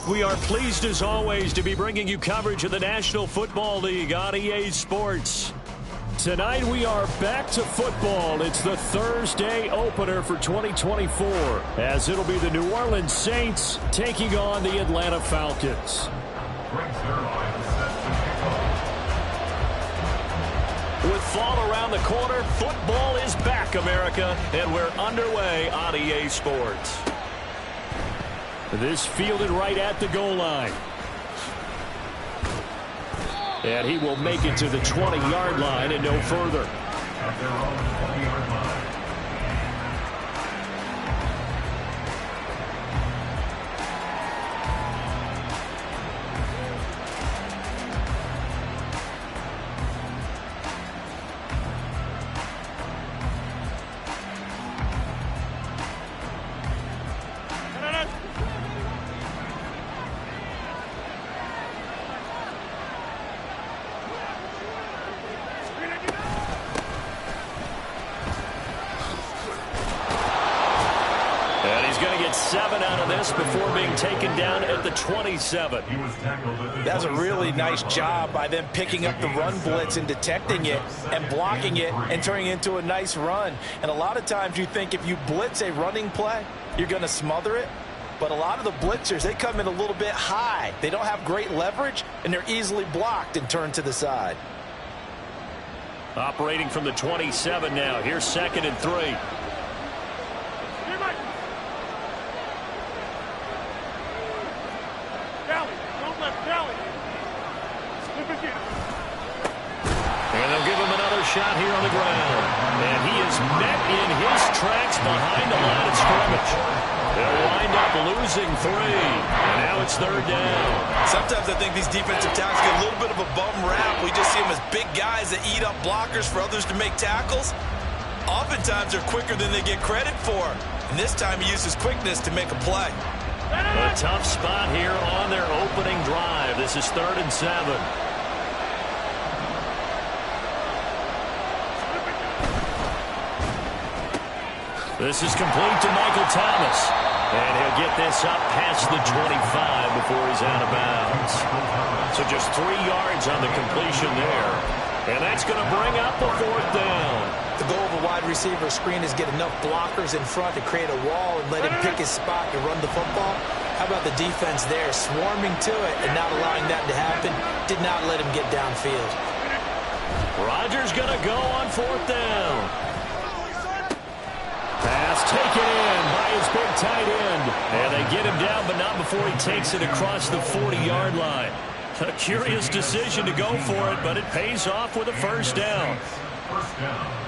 We are pleased as always to be bringing you coverage of the National Football League on EA Sports. Tonight we are back to football. It's the Thursday opener for 2024 as it'll be the New Orleans Saints taking on the Atlanta Falcons. With fall around the corner, football is back, America, and we're underway on EA Sports. This fielded right at the goal line. And he will make it to the 20-yard line and no further. At their own 20-yard line. Before being taken down at the 27. That's a really nice job by them picking up the run blitz and detecting it and blocking it and turning it into a nice run. And a lot of times you think if you blitz a running play, you're going to smother it. But a lot of the blitzers, they come in a little bit high. They don't have great leverage, and they're easily blocked and turned to the side. Operating from the 27 now. Here's 2nd and 3. Shot here on the ground, and he is met in his tracks behind the line of scrimmage. They'll wind up losing 3, and now it's 3rd down. Sometimes I think these defensive tackles get a little bit of a bum rap. We just see them as big guys that eat up blockers for others to make tackles. Oftentimes they're quicker than they get credit for, and this time he uses quickness to make a play. A tough spot here on their opening drive. This is 3rd and 7. This is complete to Michael Thomas. And he'll get this up past the 25 before he's out of bounds. So just 3 yards on the completion there. And that's going to bring up the 4th down. The goal of a wide receiver screen is get enough blockers in front to create a wall and let him pick his spot to run the football. How about the defense there, swarming to it and not allowing that to happen? Did not let him get downfield. Rodgers going to go on 4th down. Pass taken in by his big tight end. And they get him down, but not before he takes it across the 40-yard line. A curious decision to go for it, but it pays off with a 1st down. First down.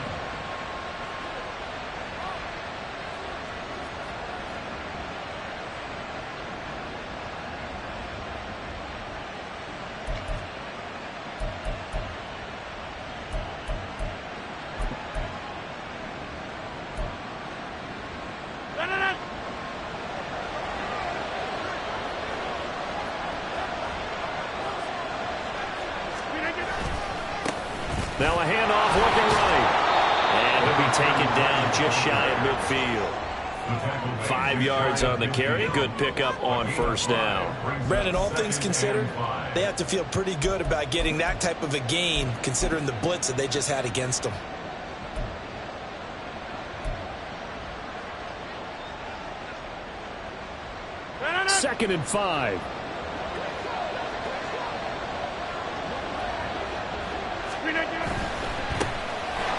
Now a handoff looking right. And he'll be taken down just shy of midfield. 5 yards on the carry. Good pickup on 1st down. Brandon, all things considered, they have to feel pretty good about getting that type of a gain considering the blitz that they just had against them. Second and 5.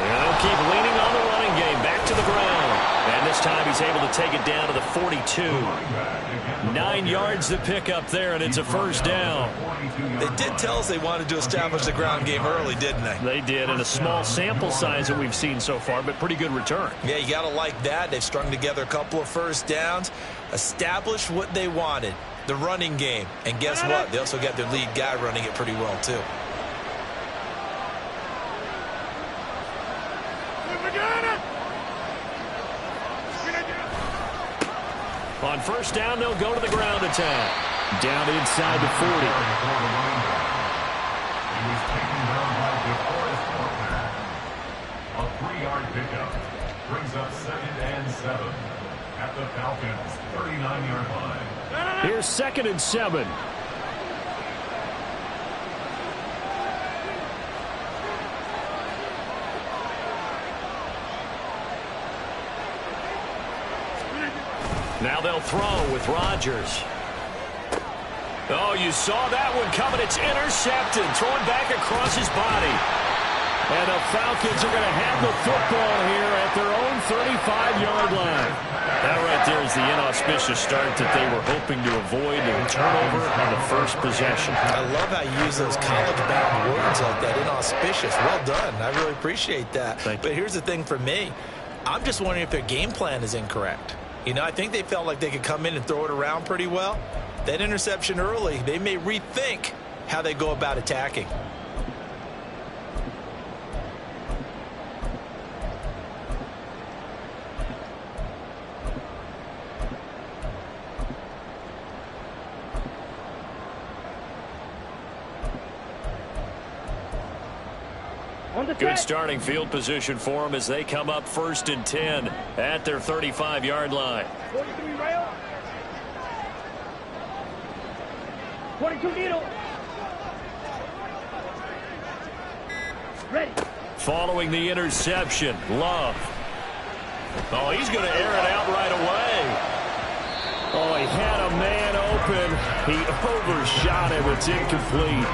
And they'll keep leaning on the running game. Back to the ground. And this time he's able to take it down to the 42. 9 yards to pick up there, and it's a 1st down. They did tell us they wanted to establish the ground game early, didn't they? They did, and a small sample size that we've seen so far, but pretty good return. Yeah, you got to like that. They've strung together a couple of 1st downs, established what they wanted, the running game. And guess what? They also got their lead guy running it pretty well, too. On 1st down, they'll go to the ground attack. Down inside the 40. He was taken down by DeForest Buckner. A 3-yard pickup brings up 2nd and 7 at the Falcons' 39-yard line. Here's 2nd and 7. Now they'll throw with Rodgers. Oh, you saw that one coming. It's intercepted. Throwing back across his body. And the Falcons are going to have the football here at their own 35-yard line. That right there is the inauspicious start that they were hoping to avoid, and turnover on the first possession. I love how you use those college-bound words like that, inauspicious. Well done. I really appreciate that. But here's the thing for me. I'm just wondering if their game plan is incorrect. You know, I think they felt like they could come in and throw it around pretty well. That interception early, they may rethink how they go about attacking. Good starting field position for them as they come up 1st and 10 at their 35-yard line. 43 rail. 22 needle. Ready. Following the interception, Love. Oh, he's going to air it out right away. Oh, he had a man open. He overshot him. It's incomplete.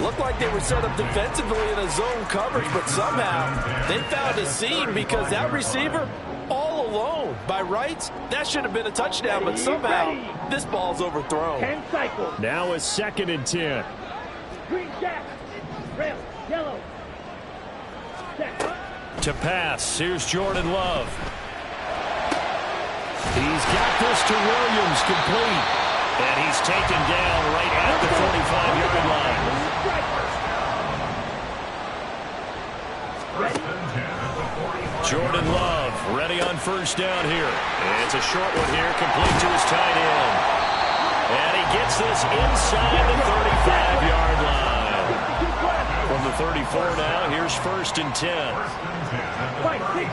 Looked like they were set up defensively in a zone coverage, but somehow they found a seam because that receiver all alone. By rights, that should have been a touchdown, but somehow this ball's overthrown. 10 cycles. Now it's 2nd and 10. Green jack. Rail. Yellow. Set. To pass, here's Jordan Love. He's got this to Williams, complete. And he's taken down right at the 45-yard line. Jordan Love ready on 1st down here. And it's a short one here, complete to his tight end. And he gets this inside the 35-yard line. From the 34 now, here's 1st and 10. Fight 6.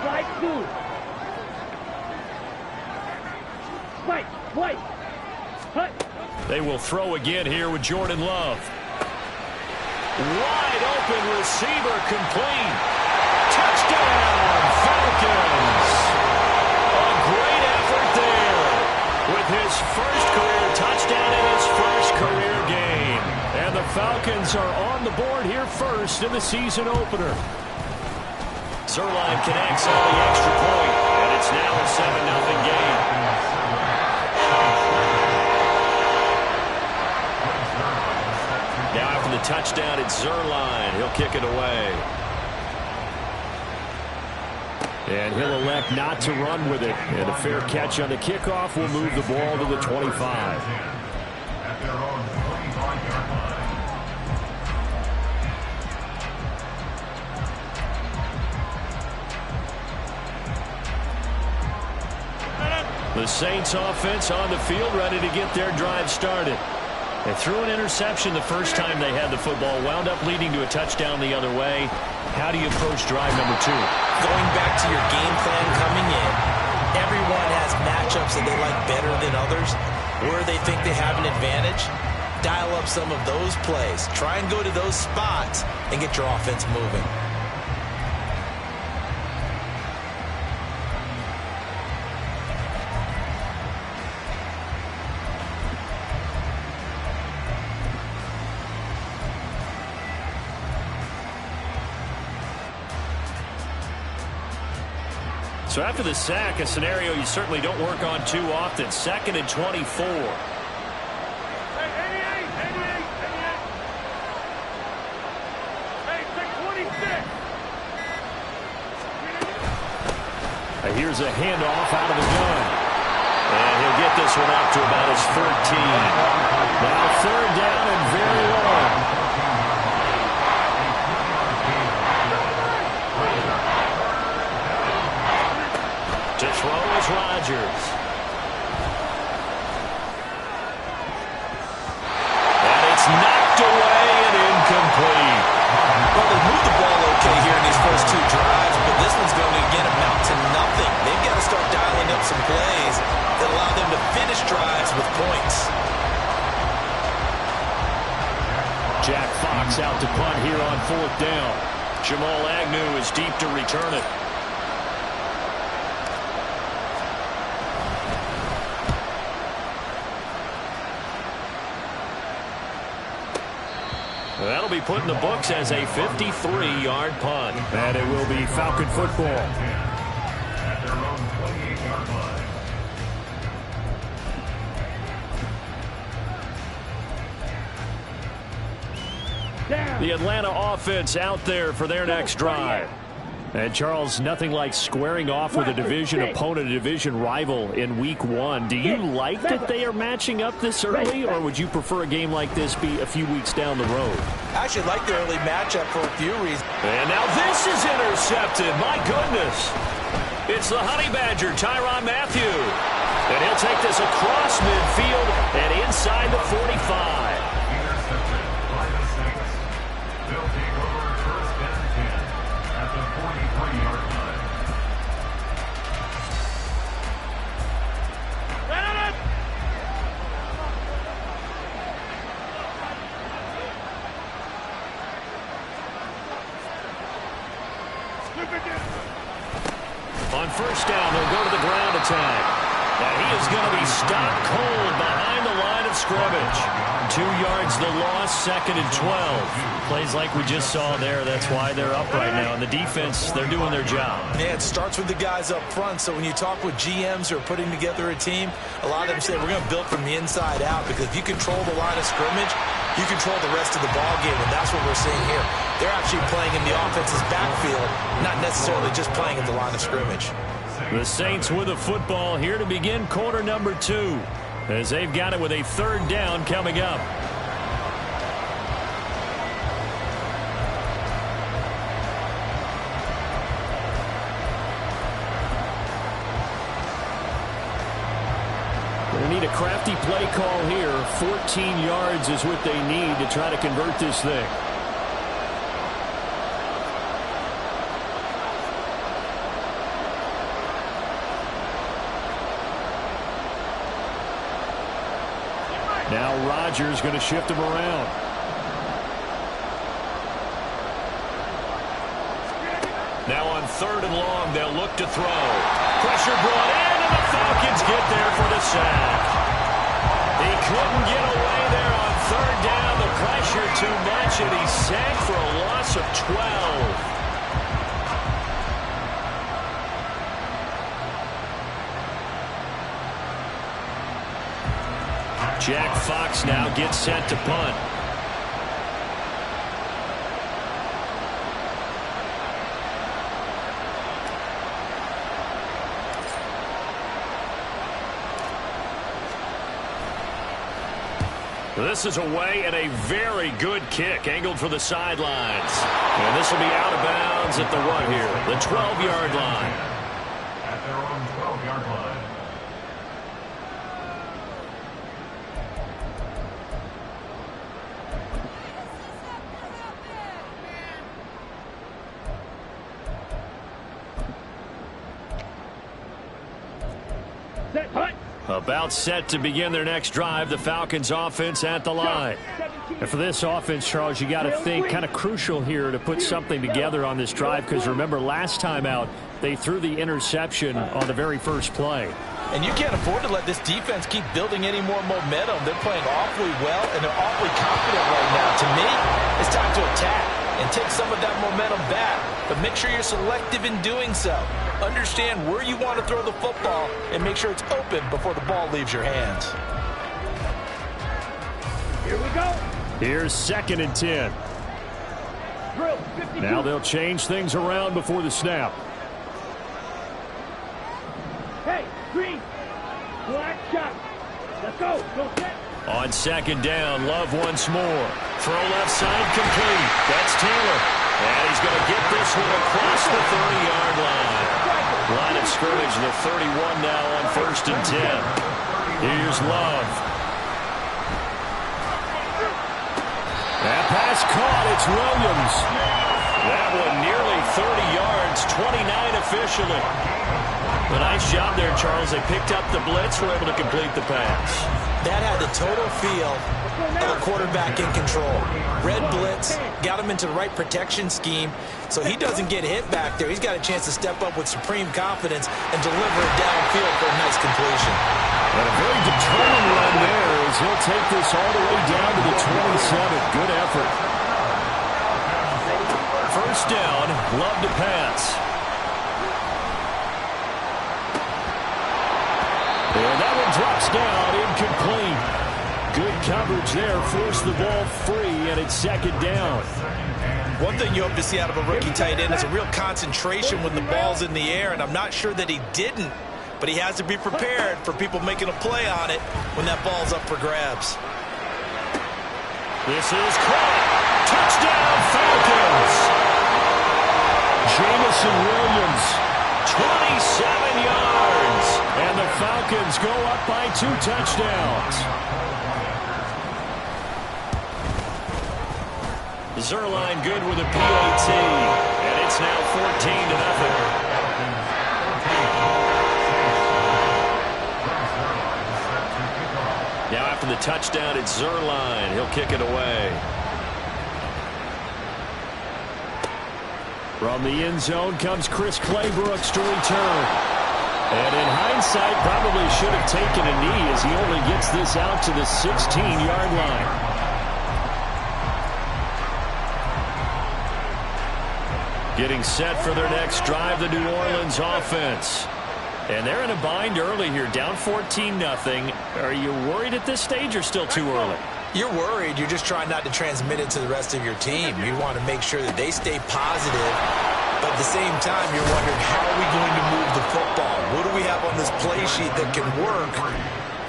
Slide 2. Fight. White. Hut. They will throw again here with Jordan Love. Wide open receiver, complete. Touchdown, Falcons. A great effort there with his first career touchdown in his first career game. And the Falcons are on the board here first in the season opener. Zuerlein connects on the extra point, and it's now a 7-0 game. Now after the touchdown, it's Zuerlein. He'll kick it away. And he'll elect not to run with it. And a fair catch on the kickoff will move the ball to the 25. The Saints offense on the field, ready to get their drive started. They threw an interception the first time they had the football, wound up leading to a touchdown the other way. How do you approach drive number 2? Going back to your game plan coming in, everyone has matchups that they like better than others. Where they think they have an advantage, dial up some of those plays. Try and go to those spots and get your offense moving. So after the sack, a scenario you certainly don't work on too often. 2nd and 24. Here's a handoff out of the gun. And he'll get this one up to about his 14. Now 3rd down and very long. To throw is Rodgers. And it's knocked away and incomplete. Well, they moved the ball okay here in these first 2 drives, but this one's going to, again, amount to nothing. They've got to start dialing up some plays that allow them points. Jack Fox out to punt here on 4th down. Jamal Agnew is deep to return it. That'll be put in the books as a 53-yard punt. And it will be Falcon football. The Atlanta offense out there for their next drive. And Charles, nothing like squaring off with a division opponent, a division rival in week 1. Do you like that they are matching up this early, or would you prefer a game like this be a few weeks down the road? I actually like the early matchup for a few reasons. And now this is intercepted. My goodness. It's the Honey Badger, Tyrann Mathieu. And he'll take this across midfield and inside the 45. On 1st down, they'll go to the ground attack. And he is going to be stopped cold behind the line of scrimmage. 2 yards the loss, 2nd and 12. Plays like we just saw there. That's why they're up right now. And the defense, they're doing their job. Yeah, it starts with the guys up front. So when you talk with GMs who are putting together a team, a lot of them say we're going to build from the inside out, because if you control the line of scrimmage, you control the rest of the ball game, and that's what we're seeing here. They're actually playing in the offense's backfield, not necessarily just playing at the line of scrimmage. The Saints with a football here to begin quarter number 2, as they've got it with a 3rd down coming up. They need a crafty play call here. 14 yards is what they need to try to convert this thing. Now Rodgers going to shift him around. Now on 3rd and long, they'll look to throw. Pressure brought in, and the Falcons get there for the sack. He couldn't get away there on 3rd down. The pressure too much, and he's sacked for a loss of 12. Jack Fox now gets set to punt. This is away, and a very good kick angled for the sidelines. And this will be out of bounds at the what here? The 12-yard line. At their own 12-yard line. About set to begin their next drive. The Falcons offense at the line. And for this offense, Charles, you got to think kind of crucial here to put something together on this drive, because remember last time out they threw the interception on the very first play. And you can't afford to let this defense keep building any more momentum. They're playing awfully well, and they're awfully confident right now. To me, it's time to attack and take some of that momentum back. But make sure you're selective in doing so. Understand where you want to throw the football and make sure it's open before the ball leaves your hands. Here we go. Here's 2nd and 10. Drill, 52. Now they'll change things around before the snap. Hey, green. Black shot. Let's go. Go set. On 2nd down, Love once more. Throw left side complete. That's Taylor. And he's going to get this one across the 30-yard line. Line of scrimmage, the 31 now on 1st and 10. Here's Love. That pass caught. It's Williams. That one nearly 30 yards, 29 officially. A nice job there, Charles. They picked up the blitz, were able to complete the pass. That had the total feel of a quarterback in control. Red blitz, got him into the right protection scheme, so he doesn't get hit back there. He's got a chance to step up with supreme confidence and deliver it downfield for a nice completion. And a very determined run there as he'll take this all the way down to the 27. Good effort. First down, Love to pass. And that one drops down, incomplete. Good coverage there, forced the ball free, and it's second down. One thing you hope to see out of a rookie tight end is a real concentration when the ball's in the air, and I'm not sure that he didn't, but he has to be prepared for people making a play on it when that ball's up for grabs. This is caught. Touchdown, Falcons. Jamison Williams, 27 yards. And the Falcons go up by 2 touchdowns. Zuerlein good with a PAT. And it's now 14-0. Now after the touchdown, it's Zuerlein. He'll kick it away. From the end zone comes Chris Claybrooks to return. And in hindsight, probably should have taken a knee as he only gets this out to the 16-yard line. Getting set for their next drive, the New Orleans offense. And they're in a bind early here, down 14-0. Are you worried at this stage or still too early? You're worried. You're just trying not to transmit it to the rest of your team. You want to make sure that they stay positive, but at the same time, you're wondering, how are we going to move the football? What do we have on this play sheet that can work?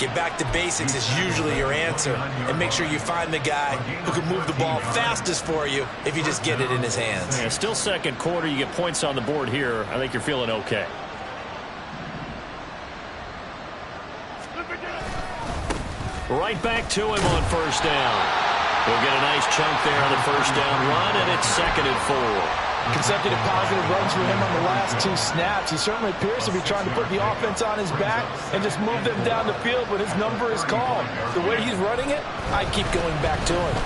Get back to basics is usually your answer, and make sure you find the guy who can move the ball fastest for you if you just get it in his hands. Yeah, still second quarter. You get points on the board here. I think you're feeling okay. Right back to him on first down. He'll get a nice chunk there on the first down run, and it's 2nd and 4. Consecutive positive runs for him on the last 2 snaps. He certainly appears to be trying to put the offense on his back and just move them down the field, but his number is called. The way he's running it, I keep going back to him.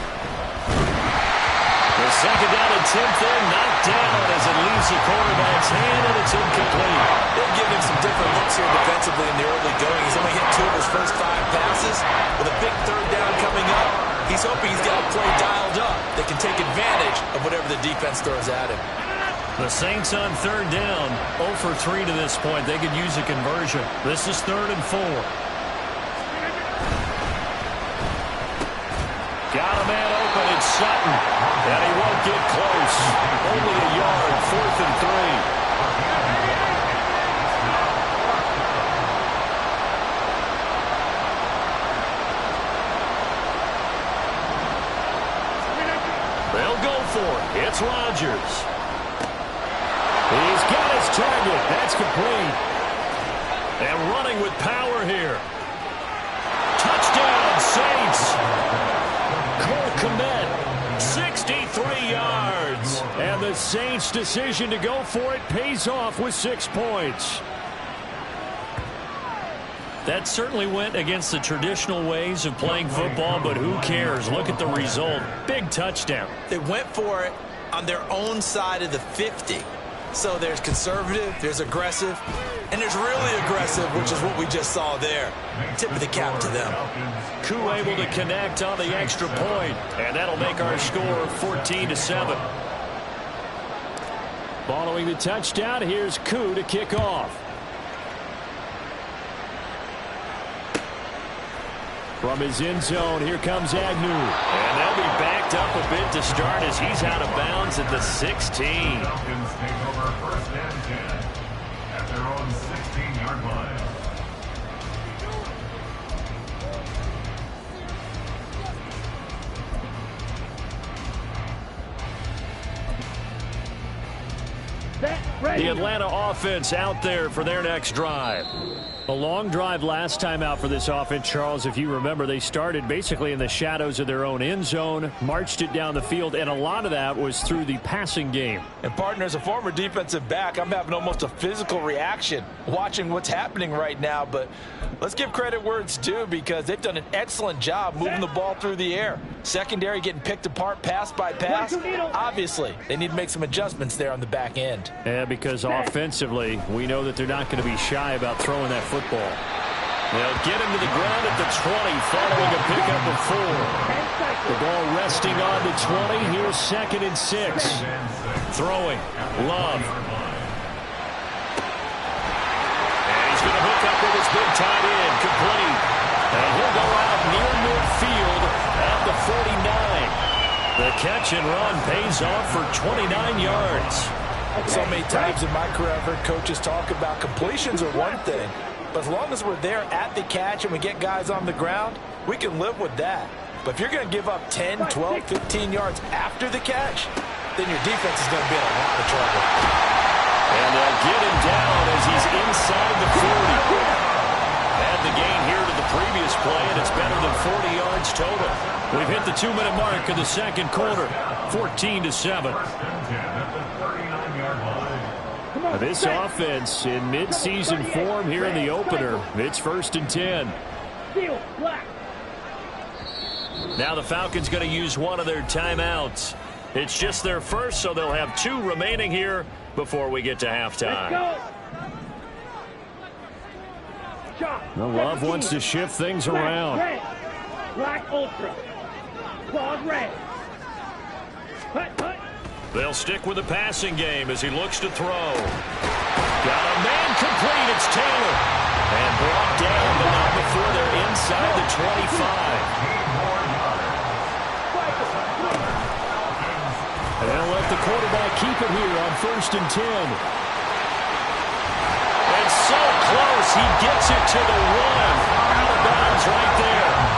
The second down attempt there, knocked down as it leaves the quarterback's hand, and it's incomplete. They'll give him some different looks here defensively in the early going. He's only hit 2 of his first 5 passes. With a big third down coming up, he's hoping he's got a play dialed up that can take advantage of whatever the defense throws at him. The Saints on third down, 0 for 3 to this point. They could use a conversion. This is 3rd and 4. Got a man open, it's Sutton. And he won't get close. Only a yard, 4th and 3. They'll go for it. It's Rodgers. He's got his target. That's complete. And running with power here. Touchdown, Saints. Cole Kmet, 63 yards. And the Saints' decision to go for it pays off with 6 points. That certainly went against the traditional ways of playing football, but who cares? Look at the result. Big touchdown. They went for it on their own side of the 50. So there's conservative, there's aggressive, and there's really aggressive, which is what we just saw there. Tip of the cap to them. Koo able to connect on the extra point, and that'll make our score 14-7. Following the touchdown, here's Koo to kick off. From his end zone, here comes Agnew. And they'll be backed up a bit to start as he's out of bounds at the 16. Falcons take over 1st and 10 at their own 16-yard line. Set. Ready. The Atlanta offense out there for their next drive. A long drive last time out for this offense, Charles. If you remember, they started basically in the shadows of their own end zone, marched it down the field, and a lot of that was through the passing game. And, partner, as a former defensive back, I'm having almost a physical reaction watching what's happening right now. But let's give credit where it's due because they've done an excellent job moving the ball through the air. Secondary getting picked apart pass by pass. Obviously, they need to make some adjustments there on the back end. Yeah, because offensively, we know that they're not going to be shy about throwing that football. They'll get him to the ground at the 20 following a pickup of 4. The ball resting on the 20. Here's 2nd and 6. Throwing. Love. And he's going to hook up with his big tight end. Complete. And he'll go out near midfield at the 49. The catch and run pays off for 29 yards. So many times in my career I've heard coaches talk about completions are one thing, but as long as we're there at the catch and we get guys on the ground, we can live with that. But if you're going to give up 10, 12, 15 yards after the catch, then your defense is going to be in a lot of trouble. And they'll get him down as he's inside the 40. Add the gain here to the previous play, and it's better than 40 yards total. We've hit the 2-minute mark in the second quarter, 14-7. This offense in midseason form here in the opener. It's 1st and 10. Now the Falcons going to use one of their timeouts. It's just their first, so they'll have 2 remaining here before we get to halftime. Well, Love wants to shift things around. Black Ultra. Claws red. They'll stick with the passing game as he looks to throw. Got a man complete. It's Taylor. And brought down, but not before they're inside the 25. And they'll let the quarterback keep it here on 1st and 10. And so close. He gets it to the 1. Out of bounds right there.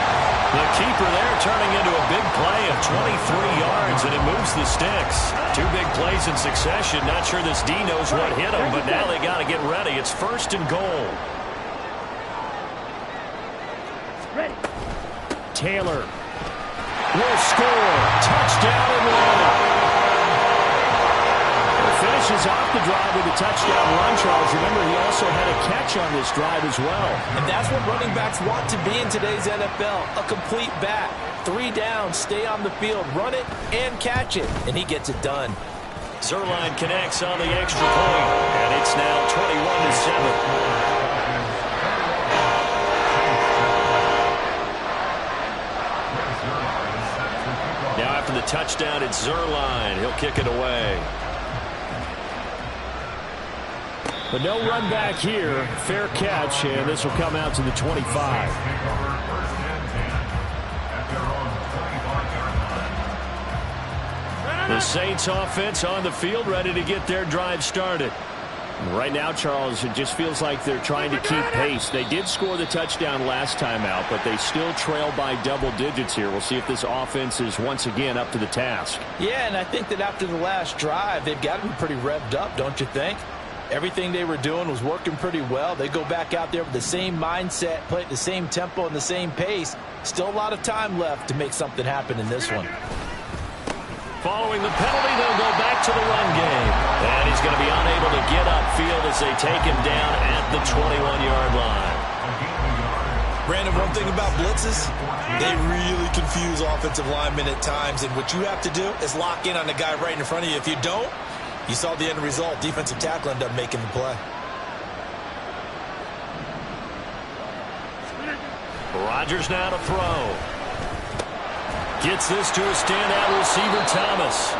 The keeper there turning into a big play of 23 yards, and it moves the sticks. 2 big plays in succession. Not sure this D knows what hit him, but now they got to get ready. It's 1st and goal. Ready. Taylor will score. Touchdown Atlanta. Finishes off the drive with a touchdown run, Charles. Remember, he also had a catch on this drive as well. And that's what running backs want to be in today's NFL, a complete back. 3 down, stay on the field, run it, and catch it. And he gets it done. Zuerlein connects on the extra point, and it's now 21-7. Now after the touchdown, it's Zuerlein. He'll kick it away. But no run back here. Fair catch, and this will come out to the 25. The Saints offense on the field, ready to get their drive started. Right now, Charles, it just feels like they're trying to keep pace. They did score the touchdown last time out, but they still trail by double digits here. We'll see if this offense is once again up to the task. Yeah, and I think that after the last drive, they've got to be pretty revved up, don't you think? Everything they were doing was working pretty well. They go back out there with the same mindset, play at the same tempo and the same pace. Still a lot of time left to make something happen in this one. Following the penalty, they'll go back to the run game. And he's going to be unable to get upfield as they take him down at the 21-yard line. Brandon, one thing about blitzes, they really confuse offensive linemen at times. And what you have to do is lock in on the guy right in front of you. If you don't, you saw the end result. Defensive tackle ended up making the play. Rodgers now to throw. Gets this to a standout receiver, Thomas.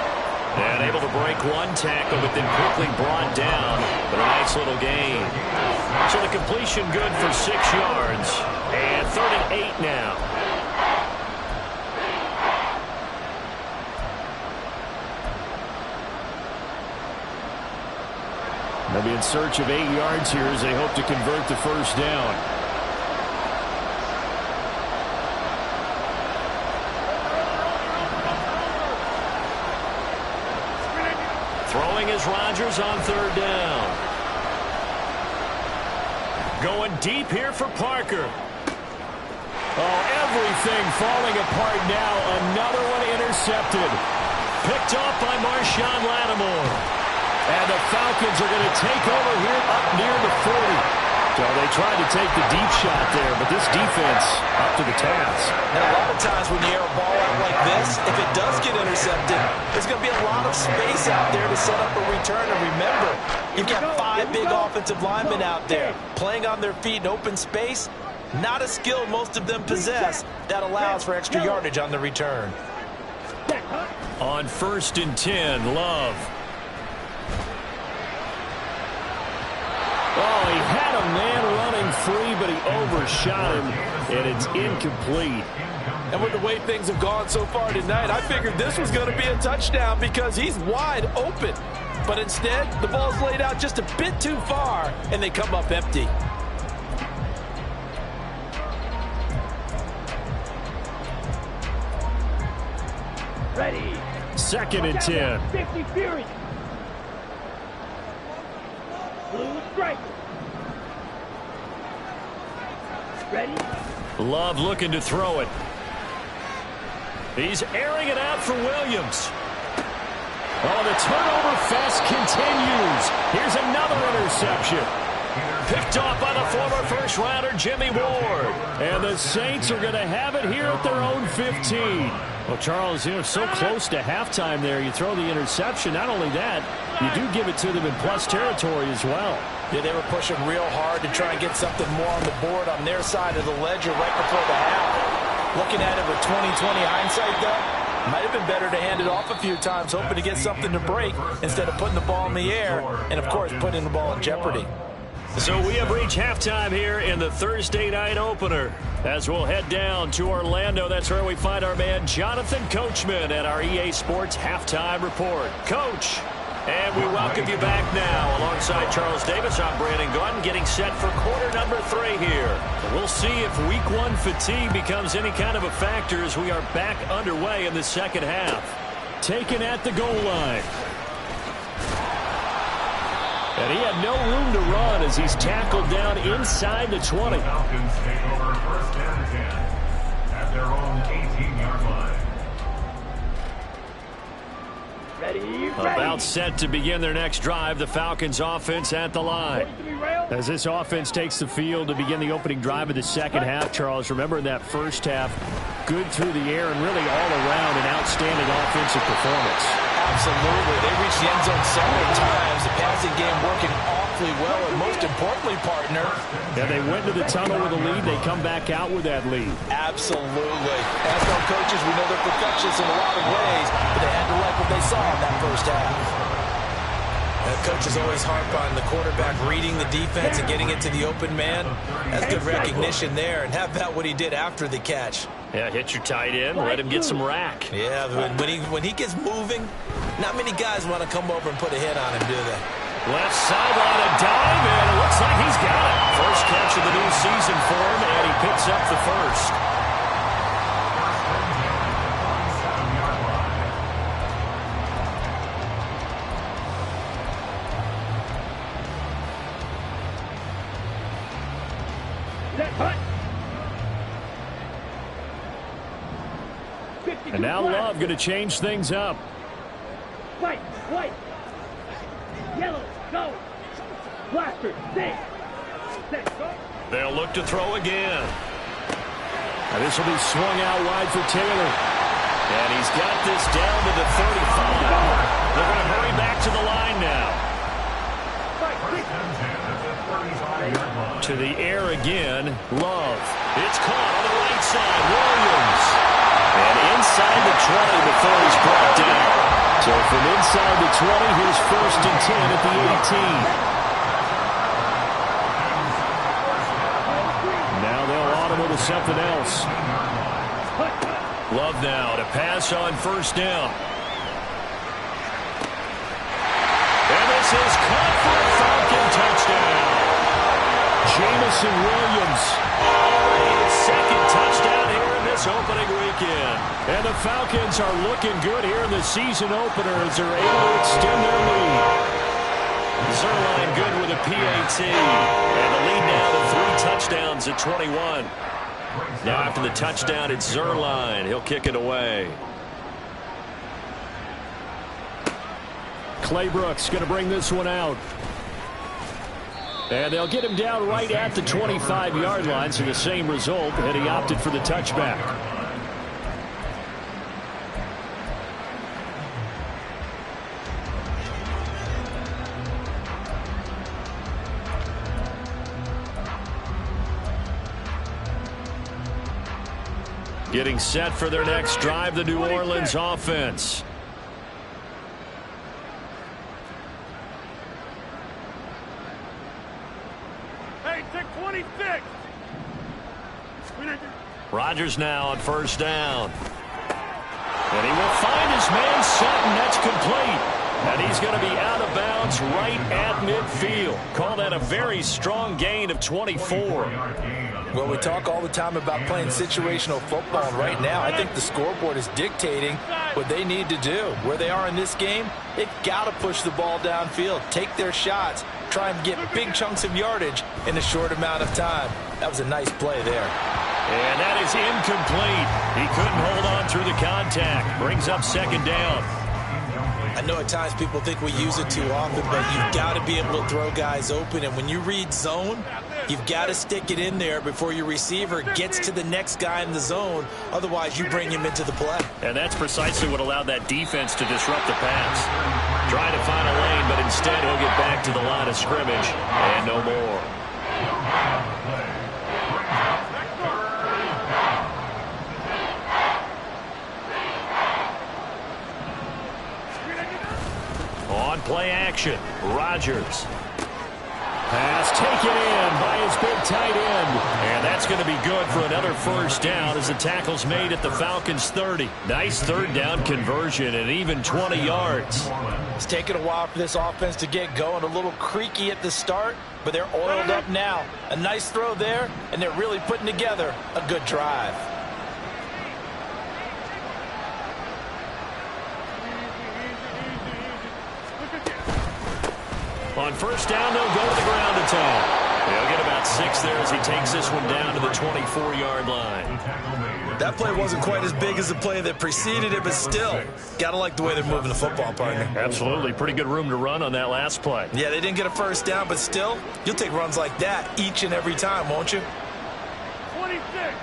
And able to break one tackle, but then quickly brought down. But a nice little gain. So the completion good for 6 yards. And 3rd and 8 now. They'll be in search of 8 yards here as they hope to convert the first down. Throwing is Rodgers on third down. Going deep here for Parker. Oh, everything falling apart now. Another one intercepted. Picked off by Marshawn Lattimore. And the Falcons are going to take over here up near the 40. So they tried to take the deep shot there, but this defense up to the task. And a lot of times when you air a ball out like this, if it does get intercepted, there's going to be a lot of space out there to set up a return. And remember, you've got 5 big offensive linemen out there playing on their feet in open space. Not a skill most of them possess. That allows for extra yardage on the return. On 1st and 10, Love. Oh, he had a man running free, but he overshot him, and it's incomplete. And with the way things have gone so far tonight, I figured this was going to be a touchdown because he's wide open. But instead, the ball's laid out just a bit too far, and they come up empty. Ready. 2nd and 10. 50 Fury. Blue strike. Ready. Love looking to throw it. He's airing it out for Williams. Oh, the turnover fest continues. Here's another interception. Picked off by the former first-rounder Jimmy Ward. And the Saints are going to have it here at their own 15. Well, Charles, you know, so close to halftime there. You throw the interception. Not only that, you do give it to them in plus territory as well. Yeah, they were pushing real hard to try and get something more on the board on their side of the ledger right before the half. Looking at it with 20/20 hindsight, though, might have been better to hand it off a few times, hoping to get something to break instead of putting the ball in the air and, of course, putting the ball in jeopardy. So we have reached halftime here in the Thursday night opener. As we'll head down to Orlando, that's where we find our man Jonathan Coachman at our EA Sports Halftime Report. Coach, and we welcome you back now. Alongside Charles Davis, I'm Brandon Gunn, getting set for quarter number 3 here. We'll see if week 1 fatigue becomes any kind of a factor as we are back underway in the second half. Taken at the goal line. And he had no room to run as he's tackled down inside the 20. Falcons take over 1st and 10 at their own 18-yard line. Ready. About set to begin their next drive, the Falcons offense at the line. As this offense takes the field to begin the opening drive of the second half, Charles, remember in that first half, good through the air and really all around an outstanding offensive performance. Absolutely. They reached the end zone several times. The passing game working awfully well, and most importantly, partner. Yeah, they went to the tunnel with a lead. They come back out with that lead. Absolutely. NFL coaches, we know they're perfectionists in a lot of ways, but they had to like what they saw in that first half. Coaches always harp on the quarterback reading the defense and getting it to the open man. That's good recognition there. And how about what he did after the catch? Yeah, hit your tight end, let him get some rack. Yeah, when he gets moving, not many guys want to come over and put a hit on him, do they? Left sideline, a dive, and it looks like he's got it. First catch of the new season for him, and he picks up the first. And now Love going to change things up. White, yellow, go. Blaster, stay. Set, go. They'll look to throw again. Now this will be swung out wide for Taylor. And he's got this down to the 35. They're going to hurry back to the line now. To the air again, Love. It's caught on the right side, Williams. And inside the 20 before he's brought down. So from inside the 20, here's 1st and 10 at the 18. Now they'll audible to something else. Love now to pass on 1st down. And this is caught for a Falcon touchdown. Jamison Williams. Already his 2nd touchdown here in this opening weekend. And the Falcons are looking good here in the season opener as they're able to extend their lead. Falcons at 21. Now after the touchdown, it's Zuerlein. He'll kick it away. Claybrooks going to bring this one out. And they'll get him down right at the 25-yard line, so the same result, and he opted for the touchback. Getting set for their next drive, the New Orleans offense. Hey, take 26. Rodgers now on first down. And he will find his man Sutton. That's complete. And he's going to be out of bounds right at midfield. Call that a very strong gain of 24. Well, we talk all the time about playing situational football, and right now I think the scoreboard is dictating what they need to do. Where they are in this game, they've got to push the ball downfield, take their shots, try and get big chunks of yardage in a short amount of time. That was a nice play there. And that is incomplete. He couldn't hold on through the contact. Brings up second down. I know at times people think we use it too often, but you've got to be able to throw guys open. And when you read zone, you've got to stick it in there before your receiver gets to the next guy in the zone. Otherwise, you bring him into the play. And that's precisely what allowed that defense to disrupt the pass. Trying to find a lane, but instead he'll get back to the line of scrimmage and no more. On play action, Rodgers. Pass taken in by his big tight end. And that's going to be good for another first down as the tackle's made at the Falcons' 30. Nice third down conversion and even 20 yards. It's taken a while for this offense to get going. A little creaky at the start, but they're oiled up now. A nice throw there, and they're really putting together a good drive. On first down, they'll go to the ground attack. They'll get about 6 there as he takes this one down to the 24-yard line. That play wasn't quite as big as the play that preceded it, but still, gotta like the way they're moving the football, partner. Absolutely. Pretty good room to run on that last play. Yeah, they didn't get a first down, but still, you'll take runs like that each and every time, won't you? 26.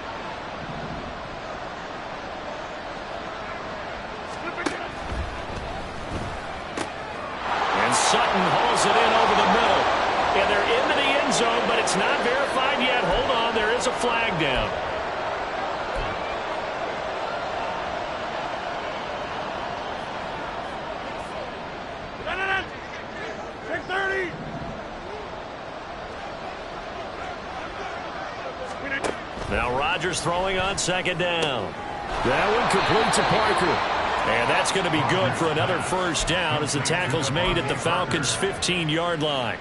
And Sutton hauls it in over the middle. And they're into the end zone, but it's not verified yet. Hold on, there is a flag down. Take 30. Now Rodgers throwing on second down. That one complete to Parker. And that's going to be good for another first down as the tackle's made at the Falcons' 15-yard line.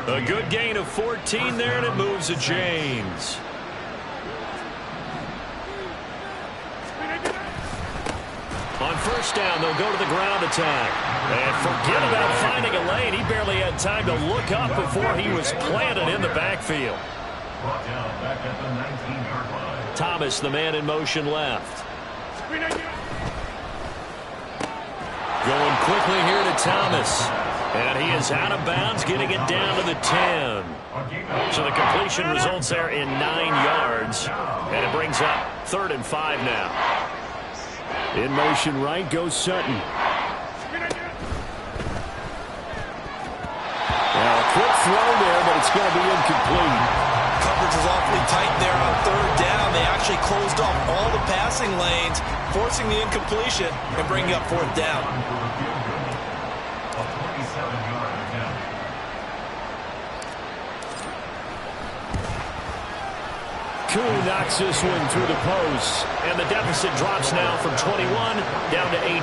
A good gain of 14 there, and it moves to James. On first down, they'll go to the ground attack. And forget about finding a lane. He barely had time to look up before he was planted in the backfield. Thomas, the man in motion left. Going quickly here to Thomas. And he is out of bounds, getting it down to the 10. So the completion results there in 9 yards. And it brings up 3rd and 5 now. In motion right goes Sutton. Now a quick throw there, but it's going to be incomplete. Coverage is awfully tight there on 3rd down. They actually closed off all the passing lanes, forcing the incompletion and bringing up 4th down. Koo knocks this one through the post, and the deficit drops now from 21 down to 18.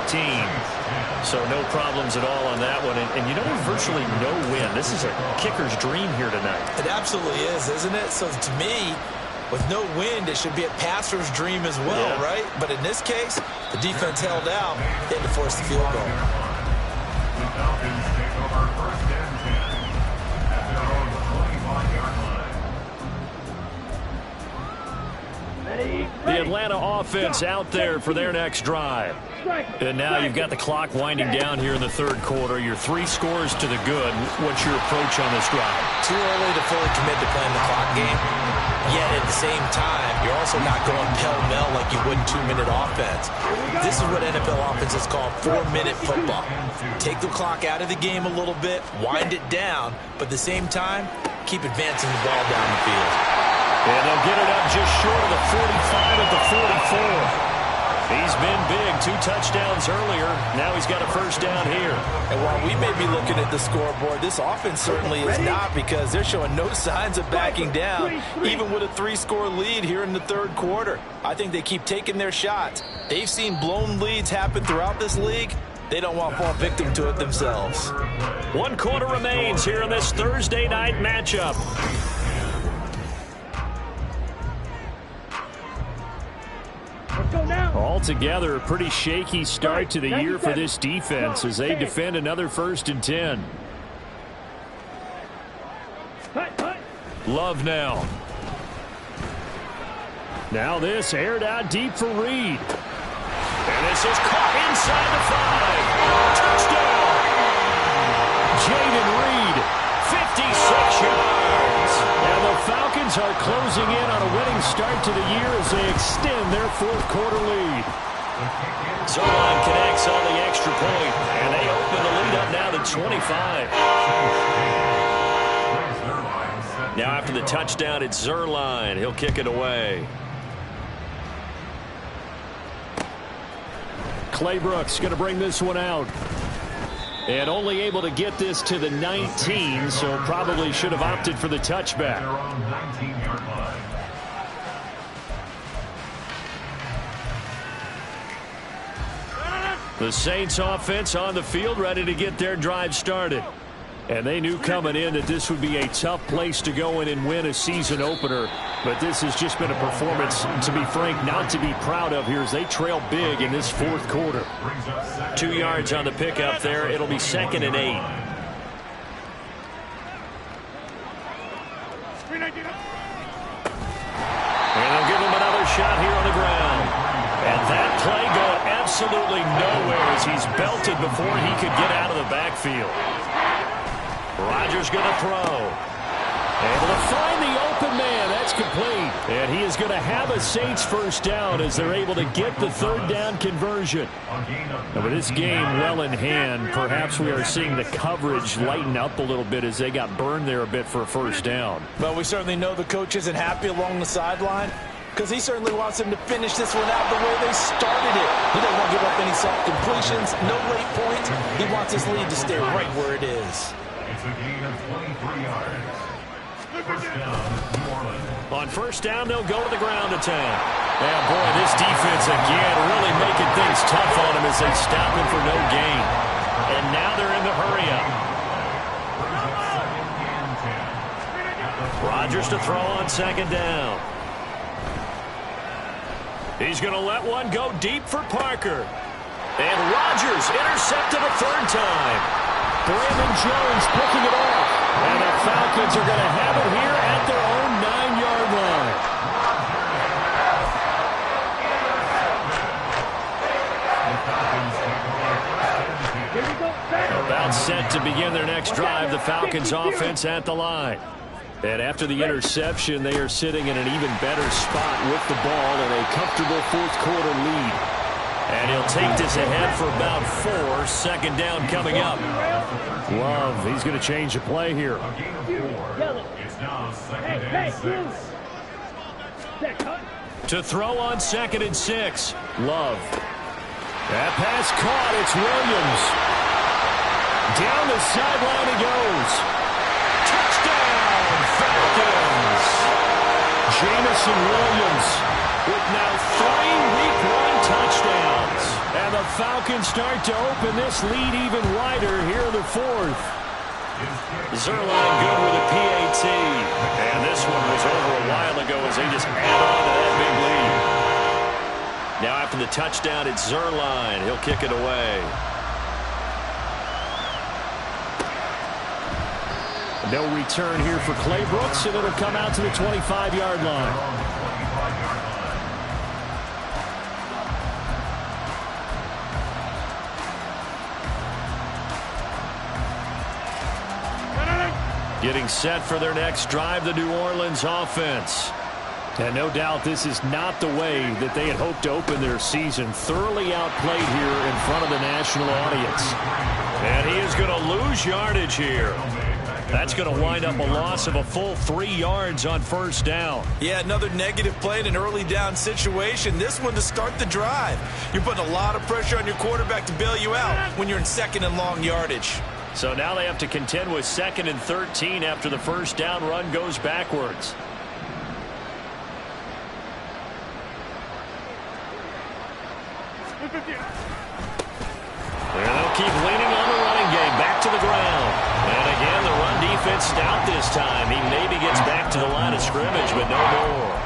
So no problems at all on that one. And you know, virtually no win. This is a kicker's dream here tonight. It absolutely is, isn't it? So to me, with no wind, it should be a passer's dream as well, yeah. Right? But in this case, the defense held out. They had to force the field goal. The Falcons take over 1st and 10 at their own 21-yard line. Atlanta offense out there for their next drive. And now you've got the clock winding down here in the third quarter. You're 3 scores to the good. What's your approach on this drive? Too early to fully commit to playing the clock game. Yet at the same time, you're also not going pell-mell like you would in 2-minute offense. This is what NFL offenses call 4-minute football. Take the clock out of the game a little bit, wind it down, but at the same time, keep advancing the ball down the field. And they'll get it up just short of the 45 at the 44. He's been big. 2 touchdowns earlier. Now he's got a first down here. And while we may be looking at the scoreboard, this offense certainly is not, because they're showing no signs of backing down, even with a 3-score lead here in the third quarter. I think they keep taking their shots. They've seen blown leads happen throughout this league. They don't want to fall victim to it themselves. 1 quarter remains here in this Thursday night matchup. Altogether, a pretty shaky start to the year for this defense as they defend another 1st and 10. Love now. Now this aired out deep for Reed. And this is caught inside the 5. Touchdown! Jayden Reed, 56 yards. And the Falcons are closing in on a winning start to the year as they extend their 4th quarter lead. Zerline connects on the extra point, and they open the lead up now to 25. Now after the touchdown, it's Zerline. He'll kick it away. Clay Brooks going to bring this one out. And only able to get this to the 19, so probably should have opted for the touchback. The Saints offense on the field, ready to get their drive started. And they knew coming in that this would be a tough place to go in and win a season opener. But this has just been a performance, to be frank, not to be proud of here as they trail big in this 4th quarter. 2 yards on the pickup there. It'll be 2nd and 8. And they'll give him another shot here on the ground. And that play going absolutely nowhere as he's belted before he could get out of the backfield. Rodgers going to throw. Able to find the open man. That's complete. And he is going to have a Saints first down as they're able to get the 3rd down conversion. And with this game well in hand, perhaps we are seeing the coverage lighten up a little bit as they got burned there a bit for a first down. But we certainly know the coach isn't happy along the sideline, because he certainly wants them to finish this one out the way they started it. He doesn't want to give up any soft completions, no late points. He wants his lead to stay right where it is. It's a gain of 23 yards. First down, New Orleans. On first down, they'll go to the ground attack. And boy, this defense again really making things tough on him as they stop him for no gain. And now they're in the hurry-up. Rodgers to throw on 2nd down. He's going to let one go deep for Parker. And Rodgers intercepted a 3rd time. Brandon Jones picking it off. And the Falcons are going to have it here at their own 9-yard line. About set to begin their next drive, the Falcons offense at the line. And after the interception, they are sitting in an even better spot with the ball and a comfortable 4th quarter lead. And he'll take this ahead for about 4. 2nd down coming up. Love, he's going to change the play here. It's now 2nd and 6. To throw on 2nd and 6. Love. That pass caught. It's Williams. Down the sideline he goes. Touchdown, Falcons. Jamison Williams with now 3 Week 1 touchdowns. And the Falcons start to open this lead even wider here in the 4th. Zerline good with a PAT. And this one was over a while ago as they just add on to that big lead. Now after the touchdown, it's Zerline. He'll kick it away. No return here for Clay Brooks, and it'll come out to the 25-yard line. Getting set for their next drive, the New Orleans offense. And no doubt this is not the way that they had hoped to open their season. Thoroughly outplayed here in front of the national audience. And he is going to lose yardage here. That's going to wind up a loss of a full 3 yards on first down. Yeah, another negative play in an early down situation. This one to start the drive. You're putting a lot of pressure on your quarterback to bail you out when you're in second and long yardage. So now they have to contend with 2nd and 13 after the first down run goes backwards. And they'll keep leaning on the running game. Back to the ground. And again, the run defense stout this time. He maybe gets back to the line of scrimmage, but no more.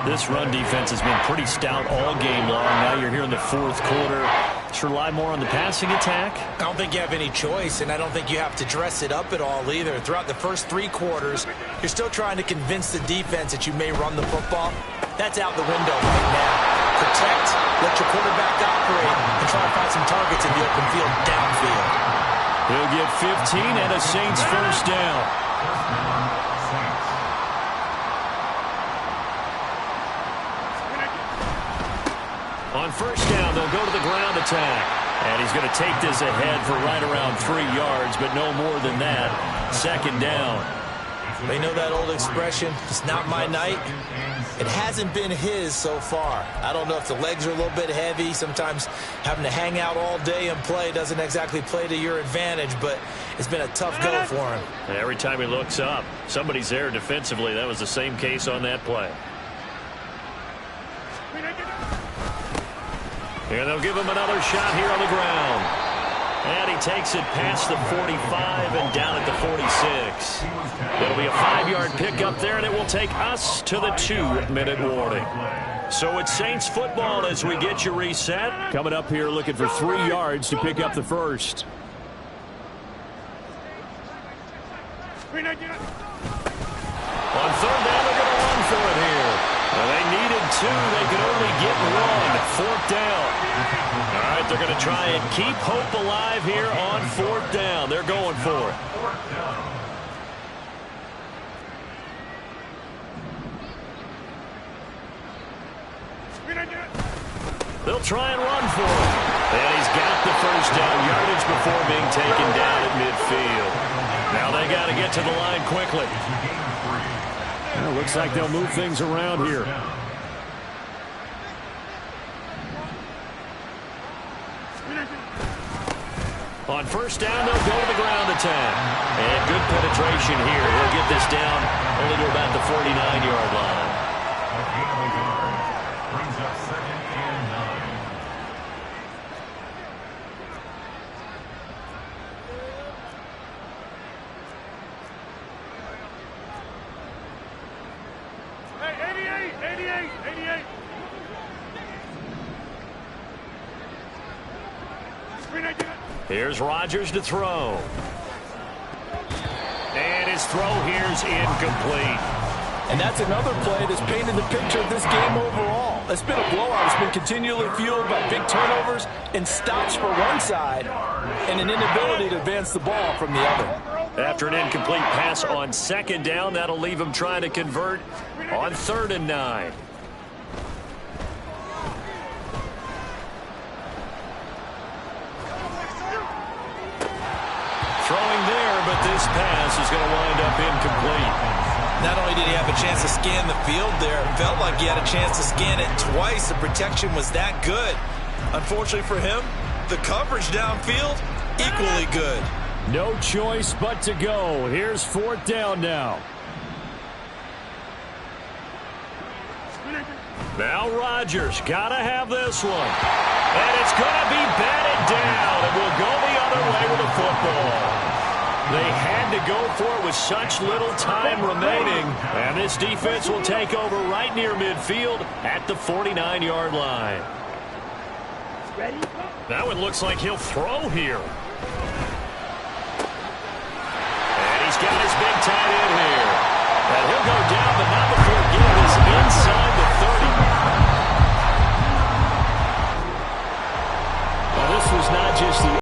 This run defense has been pretty stout all game long. Now you're here in the 4th quarter. Should rely more on the passing attack? I don't think you have any choice, and I don't think you have to dress it up at all either. Throughout the first 3 quarters, you're still trying to convince the defense that you may run the football. That's out the window right now. Protect, let your quarterback operate, and try to find some targets in the open field downfield. He'll get 15 and a Saints first down. On first down, they'll go to the ground attack. And he's going to take this ahead for right around 3 yards, but no more than that. 2nd down. They know that old expression, it's not my night. It hasn't been his so far. I don't know if the legs are a little bit heavy. Sometimes having to hang out all day and play doesn't exactly play to your advantage, but it's been a tough go for him. And every time he looks up, somebody's there defensively. That was the same case on that play. And they'll give him another shot here on the ground. And he takes it past the 45 and down at the 46. It'll be a 5-yard pickup there, and it will take us to the 2-minute warning. So it's Saints football as we get you reset. Coming up here looking for 3 yards to pick up the first. On 3rd down, they're going to run for it here. Well, they needed 2. They could only get 1. 4th down. All right, they're going to try and keep hope alive here on 4th down. They're going for it. They'll try and run for it. And he's got the first down yardage before being taken down at midfield. Now they got to get to the line quickly. Well, looks like they'll move things around here. On first down, they'll go to the ground attack. And good penetration here. He'll get this down only to about the 49-yard line. Brings up 2nd and 9. Hey, 88. Here's Rodgers to throw. And his throw here's incomplete. And that's another play that's painted the picture of this game overall. It's been a blowout. It's been continually fueled by big turnovers and stops for one side and an inability to advance the ball from the other. After an incomplete pass on 2nd down, that'll leave him trying to convert on 3rd and 9. Throwing there, but this pass is going to wind up incomplete. Not only did he have a chance to scan the field there, it felt like he had a chance to scan it twice. The protection was that good. Unfortunately for him, the coverage downfield, equally good. No choice but to go. Here's 4th down now. Now Rodgers got to have this one. And it's going to be batted down. And we'll go the other way with the football. They had to go for it with such little time remaining. And this defense will take over right near midfield at the 49-yard line. Now it looks like he'll throw here.